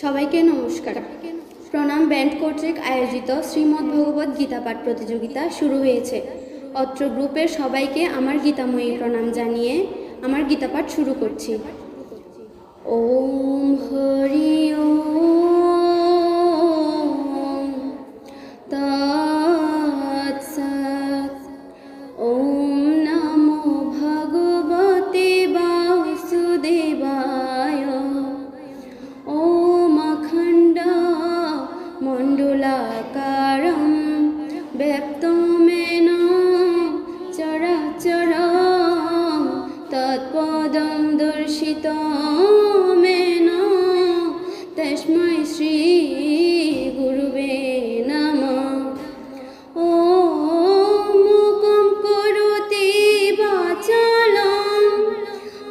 সবাইকে নমস্কার। প্রণাম ব্যান্ড কর্তৃক আয়োজিত শ্রীমদ্ ভগবত গীতা পাঠ প্রতিযোগিতা শুরু হয়েছে। অত্র গ্রুপের সবাইকে আমার গীতাময়ী প্রণাম জানিয়ে আমার গীতা পাঠ শুরু করছি। ওম হরি ওম তৎসৎ। ওম নমো ভগবতে বাসুদেবায়। ওম অখণ্ড মণ্ডলাকারম ব্যক্তমেন চরাচরম তৎপদম দর্শিতমেন তস্मै শ্রী গুরুবে নমঃ। ওম মূকং করোতি বাচালং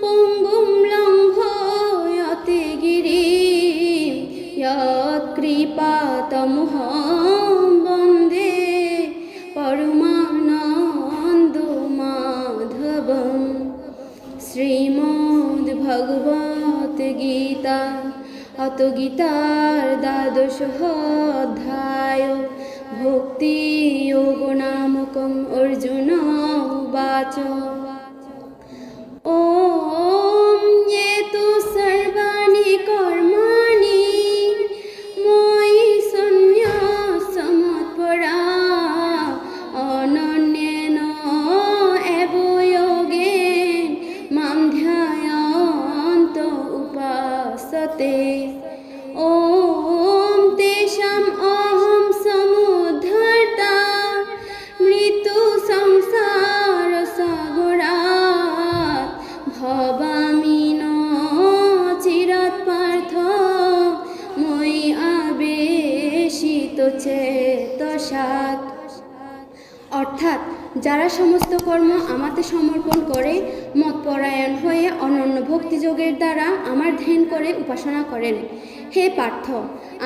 পঙ্গুং লঙ্ঘয়তে গিরিম যৎকৃপাতমহং বন্দে পরমানন্দমাধবম। শ্রীমদ্ ভগবত গীতা অত গীতার দ্বাদশঃ অধ্যায় ভক্তি যোগ নামকং অর্জুন উবাচ। ওম ये तु सर्वाणि कर्माणि मयि सन्न्यासमत्परा अनन्येन एव योगेन मां ध्यायन्त उपासते। ओम तेषाम् अहं समुद्धर्ता मृत्यु संसार सागरात् भवामि न चिरात् पार्थ मयि आवेशित चेतसात्। অর্থাৎ যারা সমস্ত কর্ম আমাতে সমর্পণ করে মতপরায়ণ হয়ে অনন্য ভক্তিযোগের দ্বারা আমার ধ্যান করে উপাসনা করেন, হে পার্থ,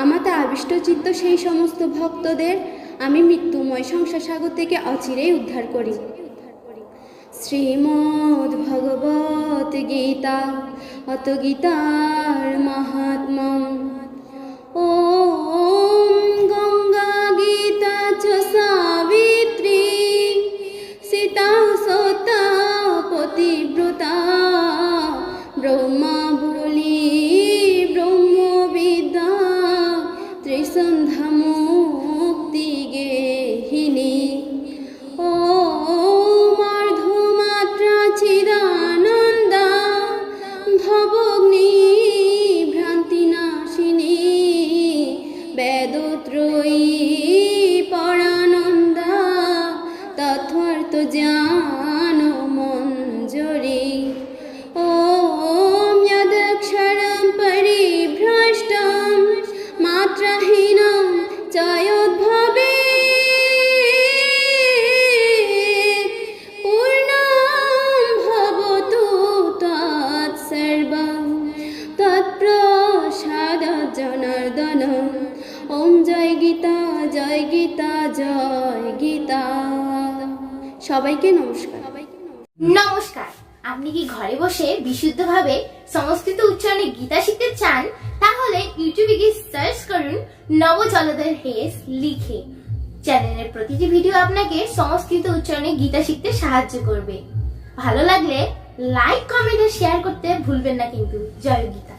আমাতে আবিষ্ট চিত্ত সেই সমস্ত ভক্তদের আমি মৃত্যুময় সংসার সাগর থেকে অচিরেই উদ্ধার করি। শ্রীমদ্ ভগবত গীতা অত গীতার মাহাত্ম্য। ওম গঙ্গা গীতা চ সাবিত্রী সীতা সতা পতিব্রতা ব্রহ্মা বলি ব্রহ্মবিদ্যা ত্রিসন্ধ্যা মুক্তি গেহিনী। ওম অর্ধমাত্রা চিদানন্দা ভবগ্নি ভ্রান্তিনাশিনী বেদত্রয়ী পরানন্দা তথ্যার্থ জ্ঞান মঞ্জরি। ওম যদক্ষরং পরিভ্রষ্টং মাত্রাহীনং চ যদ্ভবেৎ পূর্ণং ভবতু তৎসর্বং তৎপ্রসাদাৎ জনার্দন। ওম জয় গীতা জয় গীতা জয় গীতা। সবাইকে নমস্কার। নমস্কার। আপনি কি ঘরে বসে বিশুদ্ধভাবে সংস্কৃত উচ্চারণে গীতা শিখতে চান? তাহলে ইউটিউবে গিয়ে সার্চ করুন নব জলধর হেস লিখে। চ্যানেলের প্রতিটি ভিডিও আপনাকে সংস্কৃত উচ্চারণে গীতা শিখতে সাহায্য করবে। ভালো লাগলে লাইক, কমেন্ট ও শেয়ার করতে ভুলবেন না কিন্তু। জয় গীতা।